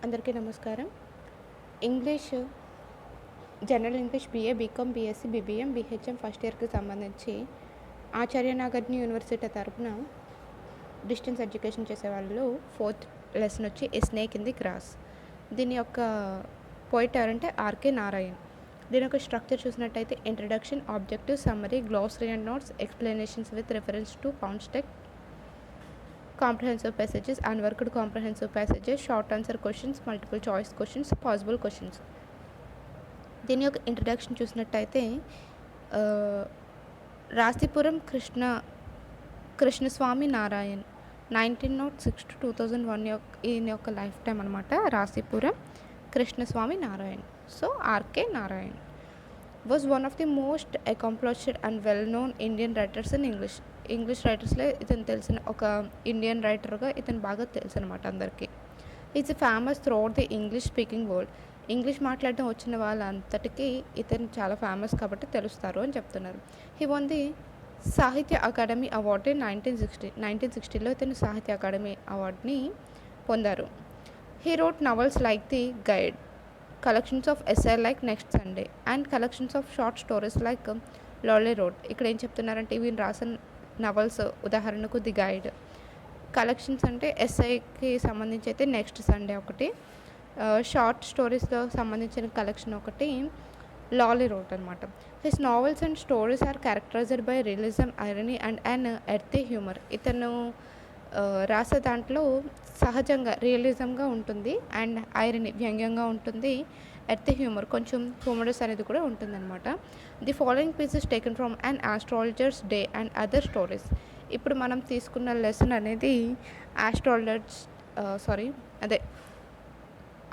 అందరికీ నమస్కారం. English general English BA, BCom, b.sc, b.b.m, b.h.m first ఇయర్‌కి సంబంధించి ఆచార్యనాగార్జున యూనివర్సిటీ తరపున డిస్టెన్స్ ఎడ్యుకేషన్ చేసేవాళ్ళు 4th లెసన్ వచ్చి a snake in the gross. దీని యొక్క పోయిట్ ఎవరంటే ఆర్కే నారాయణ్. దీని యొక్క స్ట్రక్చర్ చూసినట్టయితే introduction, objective, summary, glossary and notes, explanations with reference to context, comprehensive passages, unworked comprehensive passages, short answer questions, multiple choice questions, possible questions. దీని యొక్క introduction చూసినట్టయితే Rasipuram Krishnaswami Narayan 1906 to 2001 ఈయన యొక్క లైఫ్ టైం అనమాట. Rasipuram Krishnaswami Narayan. So RK Narayan was one of the most accomplished and well-known Indian writers in English. English రైటర్స్లో ఇతను తెలిసిన ఒక ఇండియన్ రైటర్గా ఇతను బాగా తెలుసు అనమాట అందరికీ. Is famous through out the English speaking world. English మాట్లాడడం వచ్చిన వాళ్ళంతటికీ ఇతను చాలా ఫేమస్ కాబట్టి తెలుస్తారు అని చెప్తున్నారు. హీ వన్ ది సాహిత్య అకాడమీ అవార్డు ఇన్ 1960లో ఇతను సాహిత్య అకాడమీ అవార్డుని పొందారు. He wrote novels like the guide, collections of essay like next Sunday and collections of short stories like Lolly Road. ఇక్కడ ఏం చెప్తున్నారంటే ఇవి రాసిన నవల్స్ ఉదాహరణకు ది గైడ్, కలెక్షన్స్ అంటే ఎస్ఐకి సంబంధించి అయితే నెక్స్ట్ సండే ఒకటి, షార్ట్ స్టోరీస్లో సంబంధించిన కలెక్షన్ ఒకటి లాలీ రోడ్ అనమాట. His novels and stories are characterised by realism, irony and earthy humour. ఇతను రాసే దాంట్లో సహజంగా రియలిజంగా ఉంటుంది అండ్ ఐరనీ వ్యంగ్యంగా ఉంటుంది, ఎర్త్ హ్యూమర్ కొంచెం హ్యూమరస్ అనేది కూడా ఉంటుందన్నమాట. The following pieces taken from an astrologers day and other stories. ఇప్పుడు మనం తీసుకున్న లెసన్ అనేది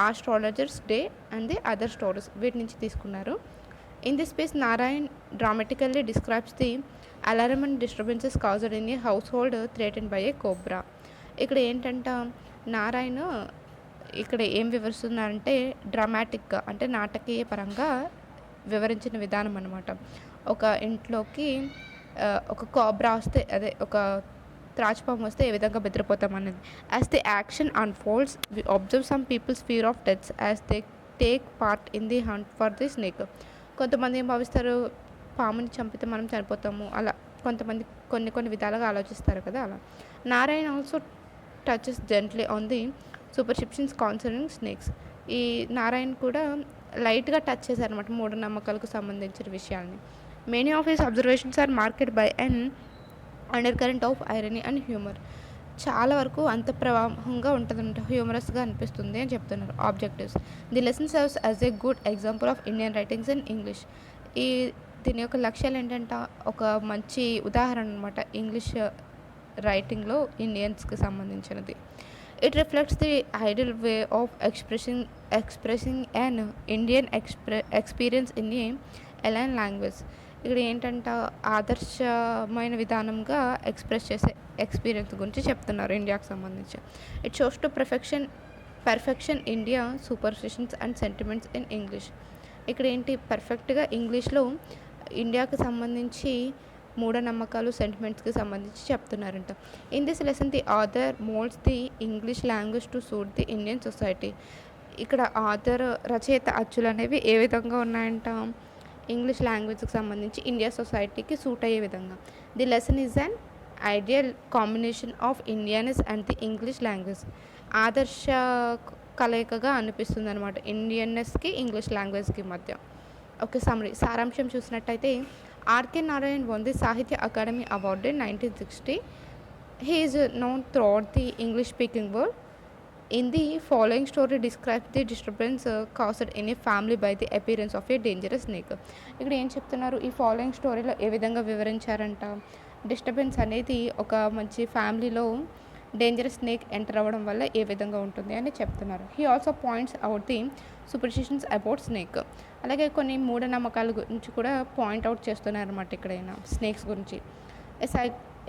astrologers day and the other stories వీటి నుంచి తీసుకున్నారు. In this piece, Narayan dramatically describes the alarming disturbances caused in a household threatened by a cobra. ఇక్కడ ఏంటంటే నారాయణ ఇక్కడ ఏం వివరిస్తున్నారంటే డ్రామాటిక్గా అంటే నాటకీయ పరంగా వివరించిన విధానం అనమాట. ఒక ఇంట్లోకి ఒక కోబ్రా వస్తే, అదే ఒక త్రాచుపాము వస్తే ఏ విధంగా బెదిరిపోతాం అనేది. As the action unfolds we observe some people's fear of deaths as they take part in the hunt for the snake. కొంతమంది ఏం భావిస్తారు, పాముని చంపితే మనం చనిపోతాము, అలా కొంతమంది కొన్ని విధాలుగా ఆలోచిస్తారు కదా, అలా. Narayana also touches gently on the superstitions concerning snakes. ఈ నారాయణ కూడా లైట్గా టచ్ చేశారనమాట మూఢనమ్మకాలకు సంబంధించిన విషయాల్ని. Many of his observations are marked by and undercurrent of irony and humour. చాలా వరకు అంత ప్రవాహంగా ఉంటుందంట, హ్యూమరస్గా అనిపిస్తుంది అని చెప్తున్నారు. Objectives. The lesson serves as a good example of Indian writings in English. దీని యొక్క లక్ష్యాలు ఏంటంటే ఒక మంచి ఉదాహరణ అనమాట ఇంగ్లీష్ రైటింగ్లో ఇండియన్స్కి సంబంధించినది. It reflects the ideal way of expressing an Indian experience in a alien language. ఇక్కడ ఏంటంటే ఆదర్శమైన విధానంగా ఎక్స్ప్రెస్ చేసే ఎక్స్పీరియన్స్ గురించి చెప్తున్నారు ఇండియాకి సంబంధించి. It shows to perfection India superstitions and sentiments in English. ఇక్కడ ఏంటి పర్ఫెక్ట్గా ఇంగ్లీష్లో ఇండియాకి సంబంధించి మూఢనమ్మకాలు, సెంటిమెంట్స్కి సంబంధించి చెప్తున్నారంట. In this lesson the author moulds the English language to suit the Indian society. ఇక్కడ ఆథర్ రచయిత అచ్చులు అనేవి ఏ విధంగా ఉన్నాయంట, ఇంగ్లీష్ లాంగ్వేజ్కి సంబంధించి ఇండియా సొసైటీకి సూట్ అయ్యే విధంగా. The lesson is an ideal combination of Indians and the English language. ఆదర్శ కలయికగా అనిపిస్తుంది అనమాట ఇండియన్నెస్కి ఇంగ్లీష్ లాంగ్వేజ్కి మధ్య. ఓకే, సారాంశం చూసినట్టయితే ఆర్కే నారాయణ్ వన్ ది సాహిత్య academy award in 1960. He is known through out the English speaking world. In the following story describes the disturbance caused in a family by the appearance of a dangerous snake. ఇక్కడ ఏం చెప్తున్నారు, ఈ following స్టోరీలో ఏ విధంగా వివరించారంట, disturbance అనేది ఒక మంచి ఫ్యామిలీలో డేంజరస్ స్నేక్ ఎంటర్ అవ్వడం వల్ల ఏ విధంగా ఉంటుంది అని చెప్తున్నారు. He also points out the superstitions about snake. అలాగే కొన్ని మూఢనమ్మకాల గురించి కూడా పాయింట్ అవుట్ చేస్తున్నారు అనమాట ఇక్కడైనా స్నేక్స్ గురించి.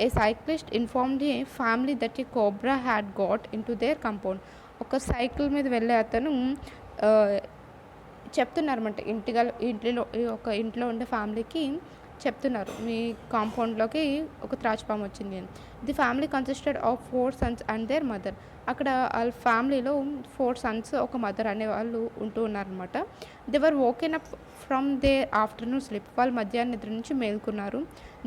A cyclist inform the family that ఈ cobra had got into their compound. ఒక సైకిల్ మీద వెళ్ళే అతను చెప్తున్నారన్నమాట ఇంట్లో ఉండే ఫ్యామిలీకి చెప్తున్నారు, మీ కాంపౌండ్లోకి ఒక త్రాచుపాము వచ్చింది అని. The family consisted of 4 Sons and there mother. అక్కడ వాళ్ళ ఫ్యామిలీలో 4 సన్స్, ఒక మదర్ అనేవాళ్ళు ఉంటూ ఉన్నారనమాట. They were woken up from their afternoon sleep. వాళ్ళు మధ్యాహ్నం నిద్ర నుంచి మేల్కొన్నారు.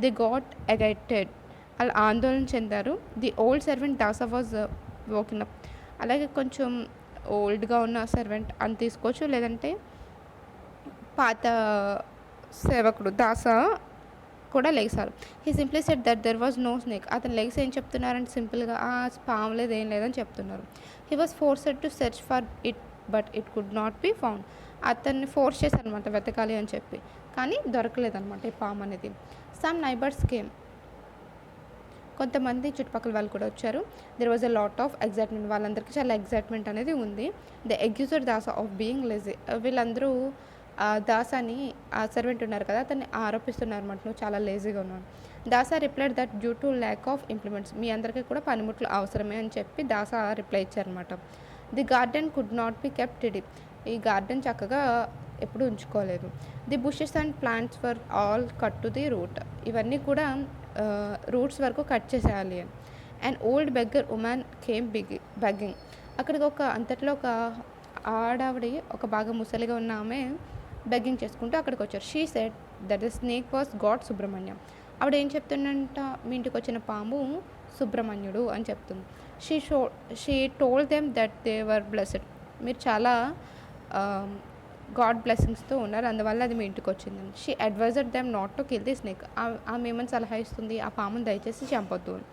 They got ఎగైటెడ్. వాళ్ళు ఆందోళన చెందారు. The old servant Dasa was woken up. అలాగే కొంచెం ఓల్డ్గా ఉన్న సర్వెంట్ అని తీసుకోవచ్చు, లేదంటే పాత సేవకుడు దాస కూడా లెగిసారు. He simply said that there was no snake. అతను లెగిసి ఏం చెప్తున్నారంటే సింపుల్గా పాము లేదు, ఏం లేదని చెప్తున్నారు. He was forced to search for it but it could not be found. అతన్ని ఫోర్స్ చేశారనమాట వెతకాలి అని చెప్పి, కానీ దొరకలేదనమాట ఈ పాము అనేది. Some neighbours came. కొంతమంది చుట్టుపక్కల వాళ్ళు కూడా వచ్చారు. There was a lot of excitement. వాళ్ళందరికీ చాలా ఎగ్జైట్మెంట్ అనేది ఉంది. The accused Dasa of being lazy. వీళ్ళందరూ దాసాని, ఆ సర్వెంట్ ఉన్నారు కదా, అతన్ని ఆరోపిస్తున్నారు అనమాట, నువ్వు చాలా లేజీగా ఉన్నాను. Dasa replied that due to lack of implements. మీ అందరికీ కూడా పనిముట్లు అవసరమే అని చెప్పి దాసా రిప్లై ఇచ్చారనమాట. The garden could not be kept tidy. ఈ గార్డెన్ చక్కగా ఎప్పుడు ఉంచుకోలేదు. The bushes and plants for all cut to the root. ఇవన్నీ కూడా రూట్స్ వరకు కట్ చేసేయాలి అని. And old beggar woman came begging. అక్కడికి అంతట్లో ఒక ఆడావిడి, ఒక బాగా ముసలిగా ఉన్న ఆమె బెగ్గింగ్ చేసుకుంటూ అక్కడికి వచ్చారు. She said that the snake was God Subrahmanyam. ఆవిడ ఏం చెప్తుందంట, మీ ఇంటికి వచ్చిన పాము సుబ్రహ్మణ్యుడు అని చెప్తుంది. She told them that they were blessed. మీరు చాలా గాడ్ బ్లెస్సింగ్స్తో ఉన్నారు, అందువల్ల అది మీ ఇంటికి వచ్చిందని. She advised them not to kill the snake. ఆమె ఏమని సలహా ఇస్తుంది, ఆ పాముని దయచేసి చంపొద్దు అని.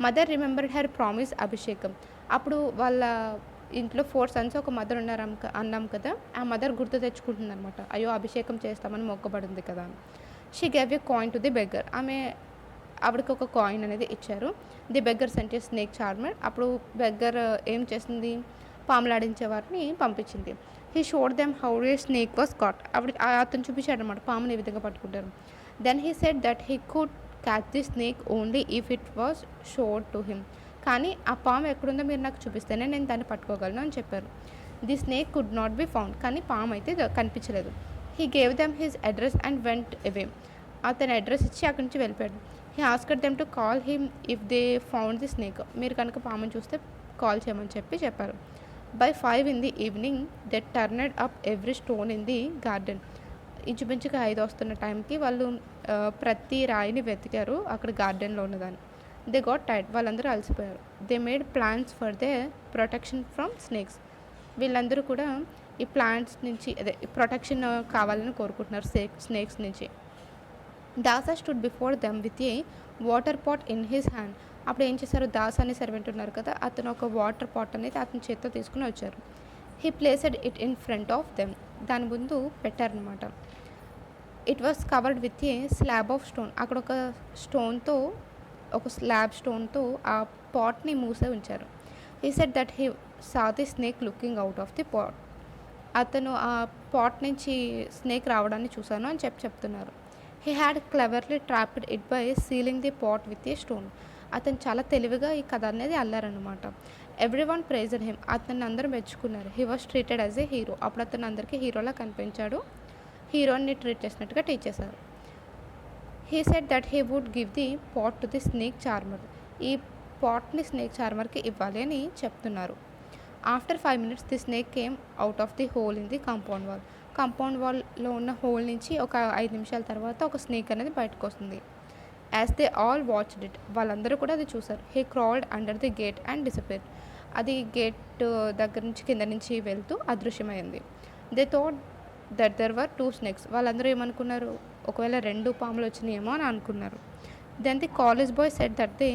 మదర్ రిమెంబర్డ్ హర్ ప్రామిస్ అభిషేకం. అప్పుడు వాళ్ళ ఇంట్లో 4 సన్స్, ఒక మదర్ ఉన్నారు అన్నాం కదా, ఆ మదర్ గుర్తు తెచ్చుకుంటుంది అనమాట. అయ్యో, అభిషేకం చేస్తామని మొక్కబడింది కదా అని. She gave a coin to the beggar. ఆవిడకి ఒక కాయిన్ అనేది ఇచ్చారు. The beggar sent a snake charmer. అప్పుడు బెగ్గర్ ఏం చేసింది, పాములాడించే వారిని పంపించింది. He showed them how a snake was caught. అతను చూపించాడు అనమాట, పాముని ఏ విధంగా పట్టుకుంటారు. Then he said that he could catch the snake only if it was showed to him. కానీ ఆ పాము ఎక్కడుందో మీరు నాకు చూపిస్తేనే నేను దాన్ని పట్టుకోగలను అని చెప్పారు. The snake could not be found. కానీ పాము అయితే కనిపించలేదు. He gave them his address and went away. అతని అడ్రస్ ఇచ్చి అక్కడి నుంచి వెళ్ళిపోయాడు. He asked them to call him if they found the snake. మీరు కనుక పాముని చూస్తే కాల్ చేయమని చెప్పారు. By 5 in the evening they turned up every stone in the garden. ఇంచుమించుగా 5 వస్తున్న టైంకి వాళ్ళు ప్రతి రాయిని వెతికారు అక్కడ గార్డెన్లో ఉన్నదాన్ని. They got tired. వాళ్ళందరూ అలసిపోయారు. They made plans for their protection from snakes. వీళ్ళందరూ కూడా ఈ ప్లాంట్స్ నుంచి ప్రొటెక్షన్ కావాలని కోరుకుంటున్నారు స్నేక్స్ నుంచి. Dasa stood before them with a water pot in his hand. అప్పుడు ఏం చేశారు, దాసా అనే సర్వెంట్ ఉన్నారు కదా, అతను ఒక వాటర్ పాట్ అనేది అతని చేత్తో తీసుకుని వచ్చారు. He placed it in front of them. దాని ముందు పెట్టారనమాట. It was covered with a slab of stone. అక్కడ ఒక స్లాబ్ స్టోన్తో ఆ పాట్ని మూసే ఉంచారు. He said that he saw the snake looking out of the pot. అతను ఆ పాట్ నుంచి స్నేక్ రావడాన్ని చూశాను అని చెప్తున్నారు. He had cleverly trapped it by sealing the pot with a stone. అతను చాలా తెలివిగా ఈ కథ అనేది అల్లారనమాట. Every one praised him. అతన్ని అందరూ మెచ్చుకున్నారు. He was treated as a hero. అప్పుడు అతను అందరికీ హీరోలా కనిపించాడు. హీరోని ట్రీట్ చేసినట్టుగా ట్రీట్ చేశారు. He said that he would give the pot to the snake charmer. ఈ పాట్ని స్నేక్ చార్మర్కి ఇవ్వాలి అని చెప్తున్నారు. After 5 minutes the snake came out of the hole in the compound wall. Compound వాల్లో ఉన్న హోల్ నుంచి ఒక 5 నిమిషాల తర్వాత ఒక స్నేక్ అనేది బయటకు వస్తుంది. As they all watched it. వాళ్ళందరూ కూడా అది చూసారు. He crawled under the gate and disappear. అది గేట్ దగ్గర నుంచి కింద నుంచి వెళ్తూ అదృశ్యమైంది. They thought that there were 2 snakes. వాళ్ళందరూ ఏమనుకున్నారు, ఒకవేళ 2 పాములు వచ్చినాయేమో అని అనుకున్నారు. Then the college boy said that they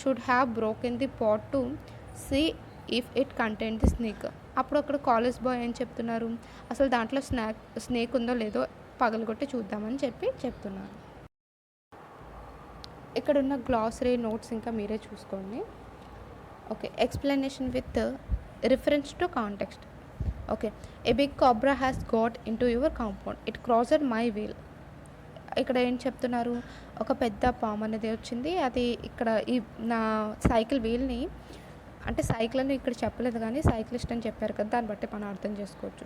should have broken the pot to see if it contain the snake. అప్పుడు అక్కడ కాలేజ్ బాయ్ ఏం చెప్తున్నారు, అసలు దాంట్లో స్నేక్ ఉందో లేదో పగలగొట్టి చూద్దామని చెప్తున్నారు. ఇక్కడ ఉన్న గ్లాసరీ నోట్స్ ఇంకా మీరే చూసుకోండి. Okay, explanation with reference to context. Okay, a big cobra has got into your compound, it crossed my wheel. ఇక్కడ ఏం చెప్తున్నారు, ఒక పెద్ద పాము అనేది వచ్చింది, అది ఇక్కడ ఈ నా సైకిల్ వీల్ని, అంటే సైకిల్ అని ఇక్కడ చెప్పలేదు కానీ సైక్లిస్ట్ అని చెప్పారు కదా, దాన్ని బట్టి మనం అర్థం చేసుకోవచ్చు.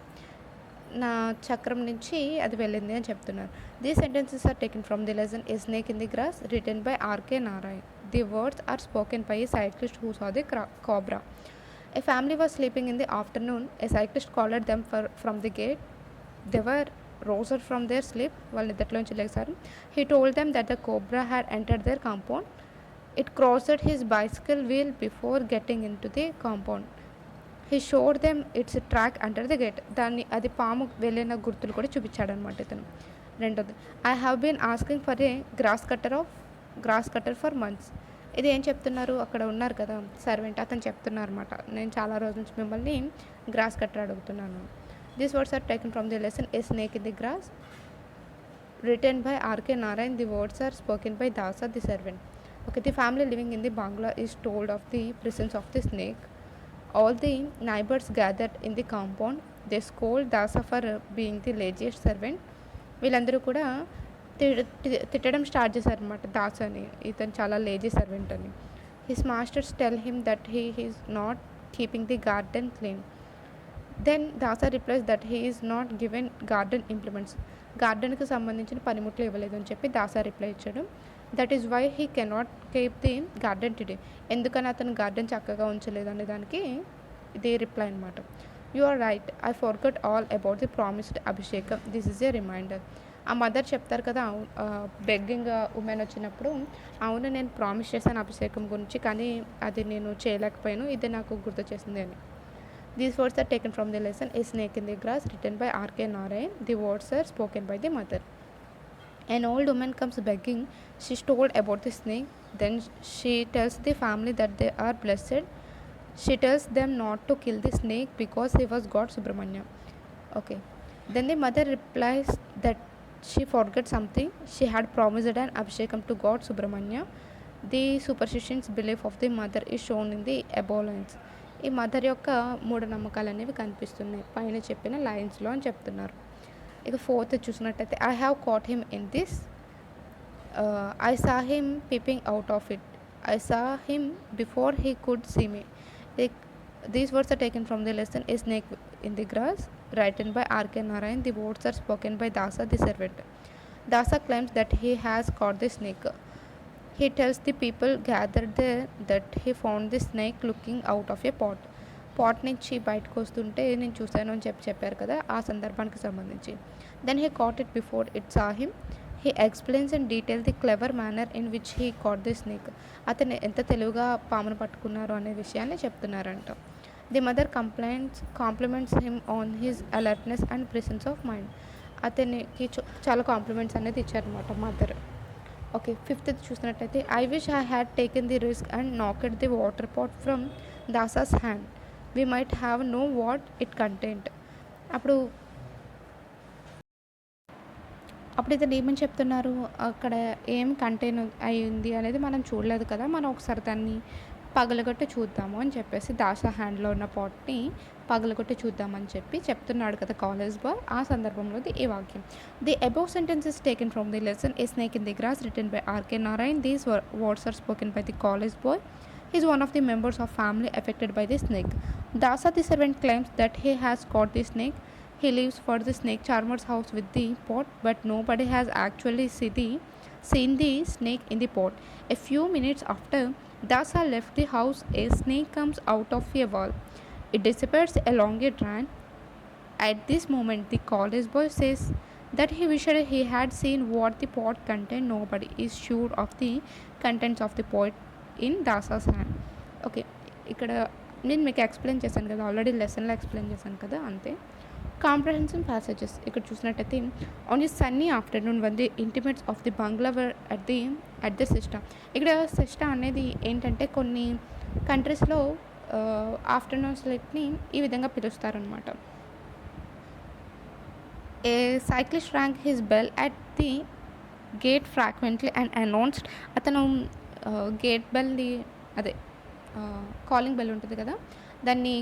నా చక్రం నుంచి అది వెళ్ళింది అని చెప్తున్నారు. These sentences are taken from the lesson a snake in the grass written by RK Narayan. The words are spoken by a cyclist who saw the cobra. A family was sleeping in the afternoon. A cyclist called them from the gate. They were roused from their sleep. వాళ్ళు నిద్రలోంచి లేచారు. He told them that the cobra had entered their compound. It crossed his bicycle wheel before getting into the compound. He showed them its track under the gate. దాన్ని అది పాము వెళ్ళిన గుర్తులు కూడా చూపించాడనమాట ఇతను. రెండోది, I have been asking for a grass cutter for months. ఇది ఏం చెప్తున్నారు, అక్కడ ఉన్నారు కదా సర్వెంట్, అతను చెప్తున్నారు అనమాట, నేను చాలా రోజుల నుంచి మిమ్మల్ని గ్రాస్ కట్టర్ అడుగుతున్నాను. These words are taken from the lesson a snake in the grass written by RK Narayan. The words are spoken by Dasa the servant. Okay, the family living in the bungalow is told of the presence of the snake. All the neighbors gathered in the compound. They scold Dasa for being the laziest servant. వీళ్ళందరూ కూడా తిట్టడం start చేశారనమాట దాసాని, ఇతను చాలా lazy servant అని. His masters tell him that he is not keeping the garden clean. Then Dasa replies that he is not given garden implements. గార్డెన్కి సంబంధించిన పనిముట్లు ఇవ్వలేదు అని చెప్పి దాసా రిప్లై ఇచ్చాడు. That is why he cannot keep the garden today. ఎందుకని అతను garden చక్కగా ఉంచలేదు అనే దానికి ఇది రిప్లై అనమాట. You are right, I forgot all about the promised abhishekam. This is a reminder. ఆ మదర్ చెప్తారు కదా బెగ్గింగ్ ఉమెన్ వచ్చినప్పుడు, అవును నేను ప్రామిస్ చేశాను అభిషేకం గురించి, కానీ అది నేను చేయలేకపోయాను, ఇది నాకు గుర్తు చేసింది అని. These words are taken from the lesson a snake in the grass written by RK Narayan. The words are spoken by the mother. An old woman comes begging. She is told about the snake. Then she tells the family that they are blessed. She tells them not to kill the snake because he was God Subramanya. Okay. Then the mother replies that she forgot something. She had promised an abhishekam to God Subramanya. The superstitious belief of the mother is shown in the above lines. ఈ mother యొక్క మూఢనమ్మకాలు అనేవి కనిపిస్తున్నాయి పైన చెప్పిన లైన్స్లో అని చెప్తున్నారు. ఇక ఫోర్త్ చూసినట్టయితే, I have caught him in this. I saw him peeping out of it. I saw him before he could see me. These words are taken from the lesson a snake in the grass written by RK Narayan. The words are spoken by Dasa the servant. Dasa claims that he has caught the snake. He tells the people gathered there that he found the snake looking out of a pot. Pot నుంచి బయటకు వస్తుంటే నేను చూశాను అని చెప్పారు కదా, ఆ సందర్భానికి సంబంధించి. Then he caught it before it saw him. He explains in detail the clever manner in which he caught the snake. అతను ఎంత తెలివిగా పామును పట్టుకున్నారు అనే విషయాన్ని చెప్తున్నారంట. The mother compliments him on his alertness and presence of mind. అతనికి చాలా కాంప్లిమెంట్స్ అనేది ఇచ్చారనమాట మదర్. ఓకే, ఫిఫ్త్ చూసినట్టయితే, I wish I had taken the risk and knocked the water pot from Dasa's hand. We might have know what it content. అప్పుడు ఇతను ఏమని చెప్తున్నారు, అక్కడ ఏం కంటైన్ అయ్యింది అనేది మనం చూడలేదు కదా, మనం ఒకసారి దాన్ని పగలగొట్టి చూద్దాము అని చెప్పేసి దాసా హ్యాండ్లో ఉన్న పాట్ని పగలగొట్టి చూద్దామని చెప్తున్నాడు కదా కాలేజ్ బాయ్. ఆ సందర్భంలోది ఈ వాక్యం. The above sentence is taken from the lesson a snake in the grass written by RK Narayan. These words are spoken by the college boy. He is one of the members of family affected by the snake. Dasa the servant claims that he has caught the snake. He leaves for the snake charmer's house with the pot, but nobody has actually seen the snake in the pot. A few minutes after Dasa left the house, a snake comes out of a wall. It disappears along a drain. At this moment, the college boy says that he wished he had seen what the pot contained. Nobody is sure of the contents of the pot in Dasa's hand. Okay, ఇక్కడ నేను మీకు explain చేశాను కదా, already లెసన్లో explain చేశాను కదా, అంతే. Comprehensive passages ఇక్కడ చూసినట్టయితే, on the sunny afternoon one the intimates of the bungalow were at the system. ఇక్కడ సిస్టమ్ అనేది ఏంటంటే కొన్ని కంట్రీస్లో ఆఫ్టర్నూన్స్ని ఈ విధంగా పిలుస్తారనమాట. A cyclist rang his bell at the gate frequently and announced. అతను గేట్ బెల్ది అదే కాలింగ్ బెల్ ఉంటుంది కదా, దాన్ని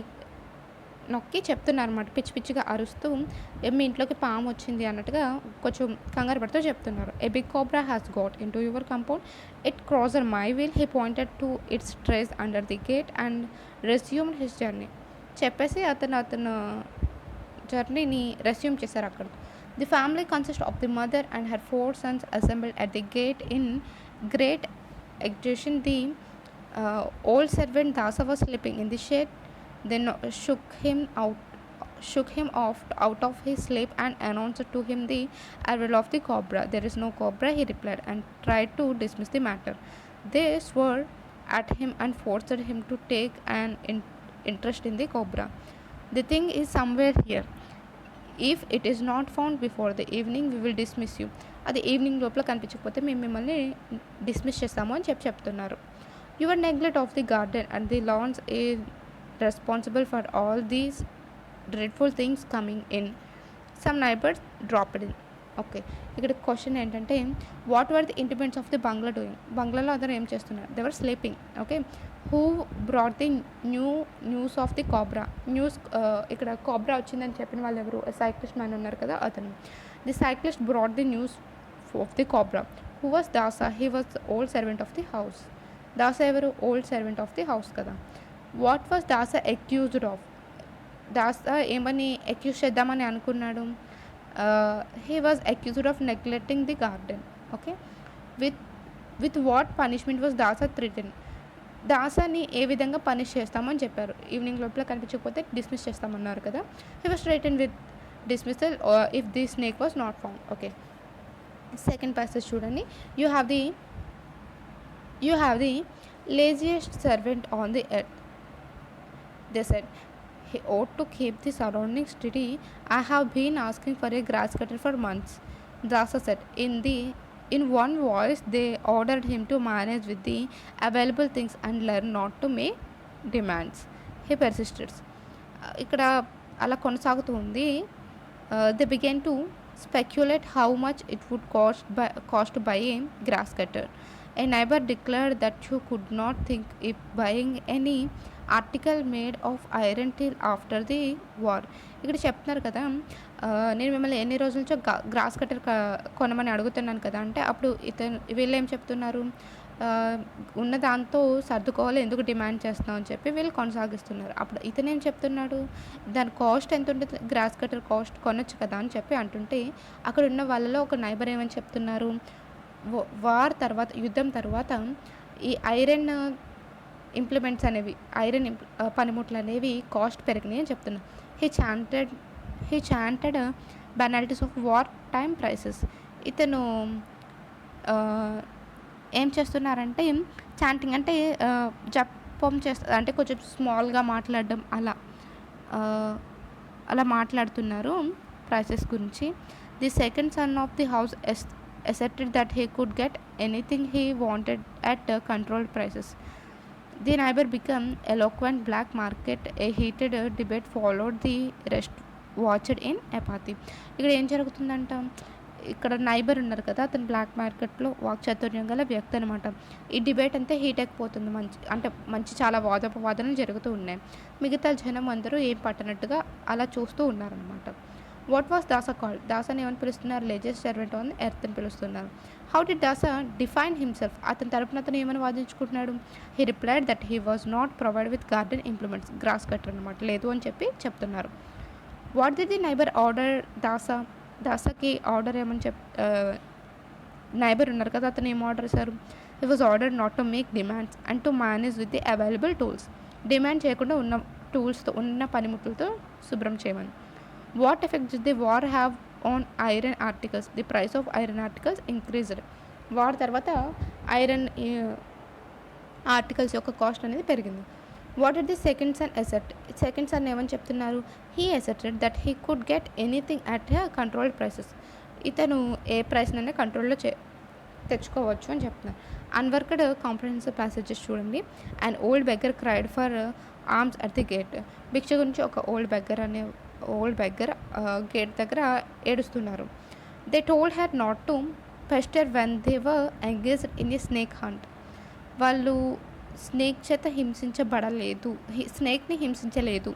నొక్కి చెప్తున్నారన్నమాట, పిచ్చి పిచ్చిగా అరుస్తూ మీ ఇంట్లోకి పాము వచ్చింది అన్నట్టుగా కొంచెం కంగారు పడుతూ చెప్తున్నారు. A big cobra has got into your compound. It crossed my wheel. He pointed to its trace under the gate and resumed his journey. చెప్పేసి అతను జర్నీని రెస్యూమ్ చేశారు అక్కడ. The family consist of the mother and her 4 sons assembled at the gate in great agitation. The old servant Dasa was sleeping in the shed, then shook him out of his sleep and announced to him the arrival of the cobra. There is no cobra, he replied, and tried to dismiss the matter. They swore at him and forced him to take an interest in the cobra. The thing is somewhere here. If it is not found before the evening, we will dismiss you. అది evening లోపల కనిపించకపోతే మేము మిమ్మల్ని dismiss చేస్తాము అని చెప్తున్నారు. Your neglect of the garden and the lawns is responsible for all these dreadful things coming in. Some neighbors dropped in. Okay, ఇక్కడ question ఏంటంటే what were the intimates of the bungalow doing? బంగ్లాలో అందరూ ఏం చేస్తున్నారు? They were sleeping. Okay, who brought the news of the cobra? News ఇక్కడ cobra వచ్చిందని చెప్పిన వాళ్ళు ఎవరు? సైక్లిస్ట్ మ్యాన్ ఉన్నారు కదా, అతను. The cyclist brought the news of the cobra. Who was Dasa? He was old servant of the house. Dasa ఎవరు? Old servant of the house కదా. What was Dasa accused of? Dasa ఏమని అక్యూజ్ చేద్దామని అనుకున్నాడు? He was accused of neglecting the garden. Okay, with what punishment was Dasa threaten? దాసాని ఏ విధంగా punish చేస్తామని చెప్పారు? ఈవినింగ్ లోపల కనిపించకపోతే డిస్మిస్ చేస్తామన్నారు కదా. He was threaten with dismissal if the snake was not found. Okay, second passage చూడండి. You have the laziest servant on the earth. They said he ought to keep the surroundings steady. I have been asking for a grass cutter for months, Dasa said. In one voice, they ordered him to manage with the available things and learn not to make demands. He persisted. ఇక్కడ అలా కొనసాగుతూ ఉంది. They began to speculate how much it would cost to buy a grass cutter. A neighbor declared that you could not think of buying any article made of iron till after the war. ఇక్కడ చెప్తున్నారు కదా, నేను మిమ్మల్ని ఎన్ని రోజుల నుంచో gross cutter కొనమని అడుగుతున్నాను కదా అంటే, అప్పుడు వీళ్ళు ఏం చెప్తున్నారు? ఉన్న దాంతో సర్దుకోవాలి, ఎందుకు డిమాండ్ చేస్తాం అని చెప్పి వీళ్ళు కొనసాగిస్తున్నారు. అప్పుడు ఇతనేం చెప్తున్నాడు? దాని కాస్ట్ ఎంత ఉంటుంది? గ్రాస్ కట్టర్ కాస్ట్ కొనొచ్చు కదా అని చెప్పి అంటుంటే, అక్కడ ఉన్న వాళ్ళలో ఒక నైబర్ ఏమని చెప్తున్నారు? వార్ తర్వాత, యుద్ధం తర్వాత ఈ ఐరన్ ఇంప్లిమెంట్స్ అనేవి, ఐరన్ పనిముట్లు అనేవి కాస్ట్ పెరిగినాయి అని చెప్తున్నా. He chanted banalities of war time prices. ఇతను ఏం చేస్తున్నారంటే, చాంటింగ్ అంటే జపం చేస్తారు, అంటే కొంచెం స్మాల్గా మాట్లాడడం, అలా మాట్లాడుతున్నారు ప్రైసెస్ గురించి. The second son of the house asserted that he could get anything he wanted at controlled prices. The neighbor became eloquent black market. A heated debate followed. The rest watched in apathy. ఇక్కడ ఏం జరుగుతుందంట? ఇక్కడ neighbour ఉన్నారు కదా, అతను black మార్కెట్లో వాక్చాతుర్యం గల వ్యక్తి అనమాట. ఈ డిబేట్ అంతా హీట్ అయిపోతుంది. మంచి చాలా వాదోపవాదనలు జరుగుతూ ఉన్నాయి. మిగతా జనం అందరూ ఏం పట్టనట్టుగా అలా చూస్తూ ఉన్నారనమాట. What was Dasa called? దాసాని ఏమని పిలుస్తున్నారు? లేజెస్ట్ సర్వెంట్ ఆన్ ఎర్త్ అని పిలుస్తున్నారు. How did Dasa define himself? అతని తరపున అతను ఏమని వాదించుకుంటున్నాడు? He replied that he was not provide with garden implements. Grass cutter అనమాట, లేదు అని చెప్పి చెప్తున్నారు. What did the neighbour order దాసాకి ఆర్డర్ ఏమని నైబర్ ఉన్నారు కదా, అతను ఏం ఆర్డర్ చేశారు? He was order not to make demands and to manage with the available tools. Demand చేయకుండా ఉన్న టూల్స్తో, ఉన్న పనిముట్లతో శుభ్రం చేయమని. What effect did the war have on iron articles? The price of iron articles increased. War తర్వాత iron articles యొక్క cost అనేది పెరిగింది. What it the second son assert? Second son ఏమని చెప్తున్నారు? He asserted that he could get anything at controlled prices. ఇతను ఏ ప్రైస్నైనా కంట్రోల్లో తెచ్చుకోవచ్చు అని చెప్తున్నారు. అన్వర్క్డ్ కాంప్రహెన్సివ్ ప్యాసేజెస్ చూడండి. And old beggar cried for arms at the gate. భిక్ష గురించి ఒక ఓల్డ్ బెగ్గర్ గేట్ దగ్గర ఏడుస్తున్నారు. They told her not to pester when they were engaged in a snake hunt. వాళ్ళు స్నేక్ చేత స్నేక్ని హింసించలేదు.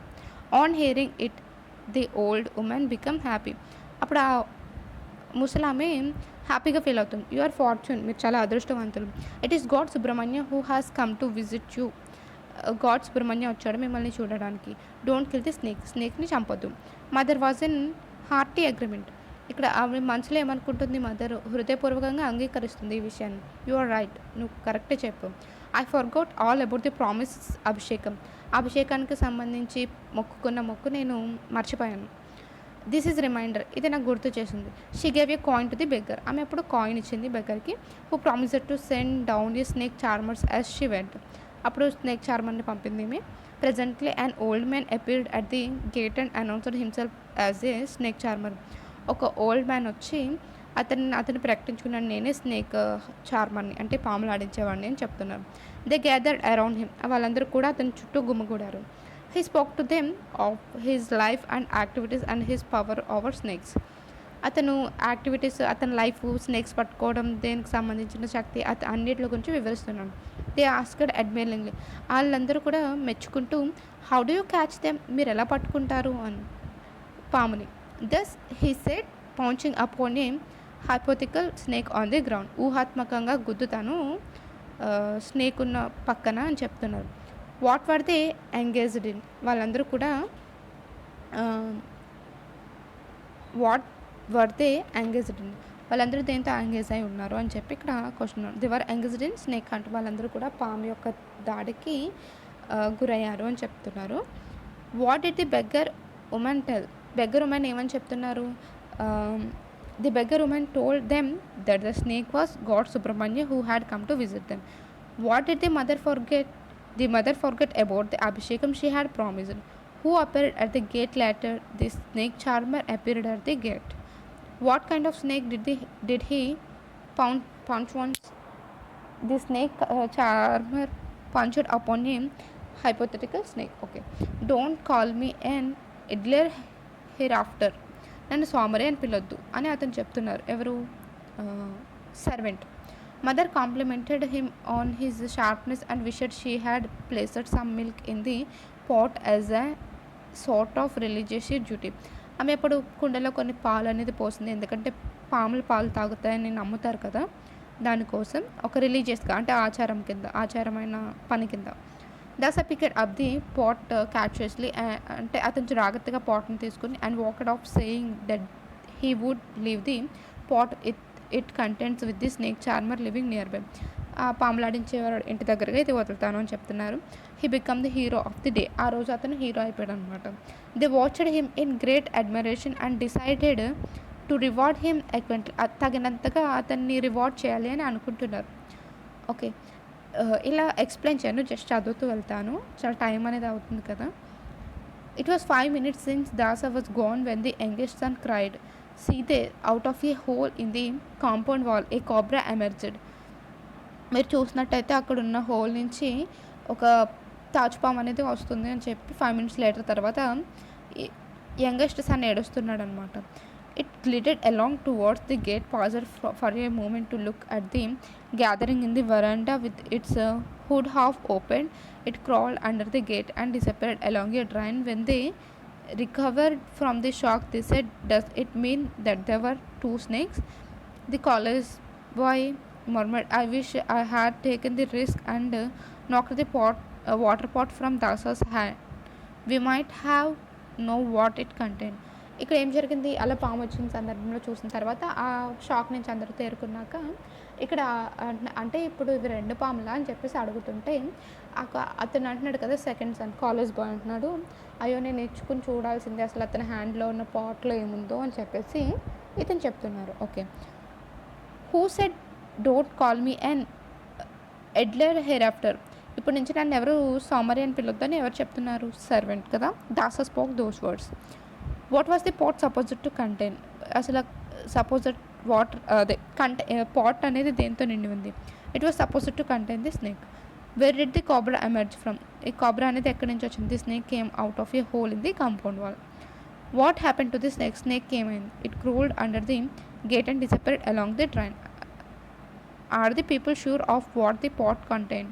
On hearing it the old woman become happy. అప్పుడు ఆ ముసలామె హ్యాపీగా ఫీల్ అవుతుంది. యు ఆర్ ఫార్చ్యూన్, మీరు చాలా అదృష్టవంతులు. It is god Subrahmanya who has come to visit you. God Subrahmanyam వచ్చాడు మిమ్మల్ని చూడడానికి. డోంట్ కిల్ ది స్నేక్ని చంపొద్దు. Mother was in hearty agreement. ఇక్కడ ఆమె మనసులో ఏమనుకుంటుంది, మదర్ హృదయపూర్వకంగా అంగీకరిస్తుంది ఈ విషయాన్ని. యు ఆర్ రైట్, నువ్వు కరెక్టే చెప్పు. I forgot all about the promise అభిషేకానికి సంబంధించి మొక్కుకున్న మొక్కు నేను మర్చిపోయాను. దిస్ ఈజ్ రిమైండర్, ఇది నాకు గుర్తు చేసింది. She gave a coin to the beggar. ఆమె అప్పుడు కాయిన్ ఇచ్చింది బెగ్గర్కి. Who promised to send down the snake charmers as she went. అప్పుడు స్నేక్ చార్మర్ని పంపింది ఈమె. Presently an old man appeared at the gate and announced himself as a snake charmer. ఒక old man వచ్చి అతను ప్రకటించుకున్నాను, నేనే స్నేక్ చార్మర్ని, అంటే పాములు ఆడించేవాడిని అని చెప్తున్నారు. They gathered around him. వాళ్ళందరూ కూడా అతని చుట్టూ గుమిగూడారు. He spoke to them of his life and activities and his power over snakes. అతను యాక్టివిటీస్, అతని లైఫ్, స్నేక్స్ పట్టుకోవడం, దేనికి సంబంధించిన శక్తి, అన్నిటి గురించి వివరిస్తున్నాడు. They asked admiringly. వాళ్ళందరూ కూడా మెచ్చుకుంటూ, how do you catch them, మీరు ఎలా పట్టుకుంటారు అని పాముని. Thus he said pouncing upon a hypothetical snake on the ground. ఊహాత్మకంగా గుద్దుతాను స్నేక్ ఉన్న పక్కన అని చెప్తున్నారు. What were they engaged in. వాళ్ళందరూ కూడా what were they engaged in, వాళ్ళందరూ దేంతో ఎంగేజ్ అయి ఉన్నారు అని చెప్పి ఇక్కడ question. They were engaged in snake hunt. వాళ్ళందరూ కూడా పాము యొక్క దాడికి గురయ్యారు అని చెప్తున్నారు. What did the beggar women tell. Beggar woman ఏమని చెప్తున్నారు, the beggar women told them that the snake was God Subrahmanya who had come to visit them. What did the mother forget. The mother forgot about the abhishekam she had promised. Who appeared at the gate later? The snake charmer appeared at the gate. What kind of snake did he punch once? The snake charmer punched upon him. Hypothetical snake. Okay. Don't call me an idler hereafter. నన్ను సోమరి అని పిలొద్దు అని అతను చెప్తున్నారు. ఎవరు, servant. Mother complimented him on his sharpness and wished she had placed some milk in the pot as a sort of religious duty. ఆమె అప్పుడు కుండలో కొన్ని పాలు అనేది పోసింది, ఎందుకంటే పాములు పాలు తాగుతాయని నమ్ముతారు కదా, దానికోసం ఒక రిలీజియస్గా, అంటే ఆచారమైన పని కింద. Thus picked up the pot cautiously, అంటే అతను జాగ్రత్తగా పాట్ని తీసుకుని and walked off saying that he would leave the pot it contents with the snake charmer living near by. పాములాడించేవారు ఇంటి దగ్గరగా ఇది వదులుతాను అని చెప్తున్నారు. He become the hero of the day. ఆ రోజు అతను హీరో అయిపోయాడు అనమాట. They watched him in great admiration and decided to reward him adequately. తగినంతగా అతన్ని రివార్డ్ చేయాలి అని అనుకుంటున్నారు. ఓకే, ఇలా ఎక్స్ప్లెయిన్ చేయను, జస్ట్ చదువుతూ వెళ్తాను, చాలా టైం అనేది అవుతుంది కదా. It was 5 minutes since Dasa was gone when the youngest son cried. See there, out of a hole in the compound wall, a cobra emerged. మీరు చూసినట్టయితే అక్కడ ఉన్న హోల్ నుంచి ఒక తాచుపాము అనేది వస్తుంది అని చెప్పి 5 minutes లేటర్ తర్వాత యంగెస్ట్ సన్ ఏడుస్తున్నాడు అనమాట. It glided along towards the gate, paused for a moment to look at the gathering in the veranda with its hood half opened. It crawled under the gate and disappeared along a drain. When they recovered from the shock, they said, does it mean that there were 2 snakes? The college boy murmured, I wish I had taken the risk and knocked the water pot from Dasa's hand. We might have known what it contained. ఇక్కడ ఏం జరిగింది, అలా పాము వచ్చిన సందర్భంలో చూసిన తర్వాత ఆ షాక్ నుంచి అందరూ తేరుకున్నాక ఇక్కడ అంటే ఇప్పుడు ఇవి 2 పాములా అని చెప్పేసి అడుగుతుంటే అతను అంటున్నాడు కదా, సెకండ్ సన్ కాలేజ్ బాయ్ అంటున్నాడు, అయ్యో నేను ఇచ్చుకుని చూడాల్సిందే అసలు అతని హ్యాండ్లో ఉన్న పాట్లో ఏముందో అని చెప్పేసి ఇతను చెప్తున్నారు. Okay, who said don't call me and idler hereafter. ఇప్పుడు నుంచి నన్ను ఎవరు సోమరి అని పిలొద్దని ఎవరు చెప్తున్నారు, సర్వెంట్ కదా. Dasa spoke those words. What was the pot supposed to contain. అసలు సపోజ్డ్ వాటర్ అదే పాట్ అనేది దేంతో నిండి ఉంది. It was supposed to contain the snake. Where did the cobra emerge from. ఈ కాబ్రా అనేది ఎక్కడి నుంచి వచ్చింది. The snake came out of a hole in the compound wall. What happen to the snake. Snake came in. It crawled under the gate and disappeared along the drain. Are the people sure of what the pot contain.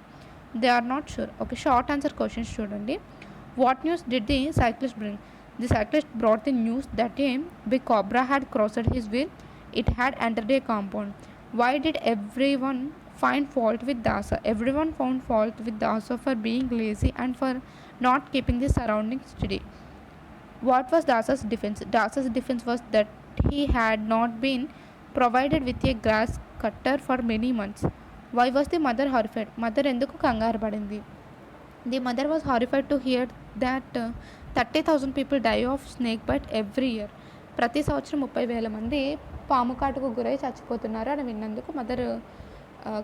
They are not sure. Okay, short answer questions చూడండి. What news did the cyclist bring. The cyclist brought the news that a big cobra had crossed his way. It had entered a compound. Why did everyone find fault with Dasa. Everyone found fault with Dasa for being lazy and for not keeping the surroundings steady. What was Dasa's defense? Dasa's defense was that he had not been provided with a grass cutter for many months. Why was the mother horrified? Mother ఎందుకు కంగారు పడింది? The mother was horrified to hear that 30,000 people die of snake bite every year. ప్రతి సంవత్సరం 30,000 మంది పాము కాటుకు గురై చచ్చిపోతున్నారు అని విన్నందుకు మదర్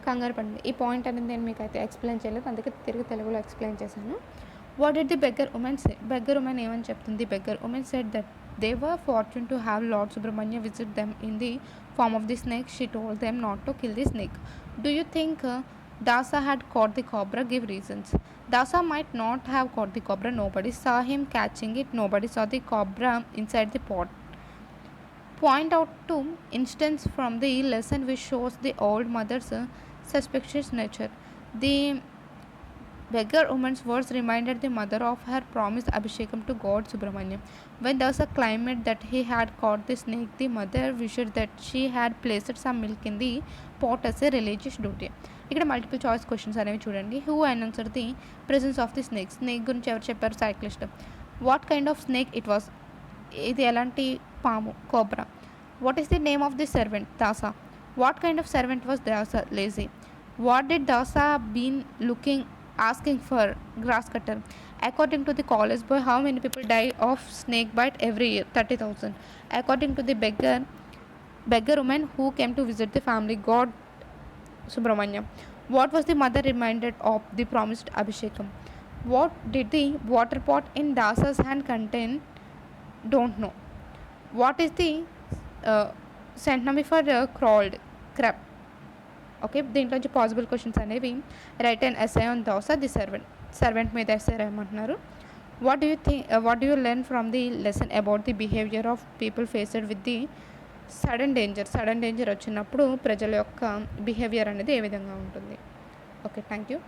కంగారు పడింది. ఈ పాయింట్ అనేది నేను మీకు అయితే ఎక్స్ప్లెయిన్ చేయలేదు, అందుకే తిరిగి తెలుగులో ఎక్స్ప్లెయిన్ చేశాను. What did the beggar woman say? Beggar woman ఏమని చెప్తుంది? Beggar woman said that they were fortune to have lord Subrahmanya visit them in the form of the snake. She told them not to kill the snake. Do you think Dasa had caught the cobra? Give reasons. Dasa might not have caught the cobra. Nobody saw him catching it. Nobody saw the cobra inside the pot. Point out two instances from the lesson which shows the old mother's suspicious nature. The beggar woman's words reminded the mother of her promised abhishekam to God Subramanya. When Dasa claimed that he had caught the snake, the mother wished that she had placed some milk in the pot as a religious duty. ఇక్కడ multiple choice questions అనేవి చూడండి. Who announced the presence of the snake? Snake గురించి ఎవరు చెప్పారు? Cyclist. What kind of snake it was? ఇది ఎలాంటి పాము? Cobra. What is the name of the servant? Dasa. What kind of servant was Dasa? Lazy. What did Dasa been asking for grass cutter? According to the college boy, how many people die of snake bite every year? 30,000. According to the beggar woman who came to visit the family god Subramanya, what was the mother reminded of the promised abhishekam? What did the water pot in Dasa's hand contain? Don't know. What is the synonym for crawled crab? Okay, దీంట్లోంచి possible questions అనేవి. Write and essay on Dasa the servant మీద essay రాయమంటున్నారు. What do you learn from the lesson about the behaviour of people faced with the sudden danger వచ్చినప్పుడు ప్రజల యొక్క behaviour అనేది ఏ విధంగా ఉంటుంది? Okay, thank you.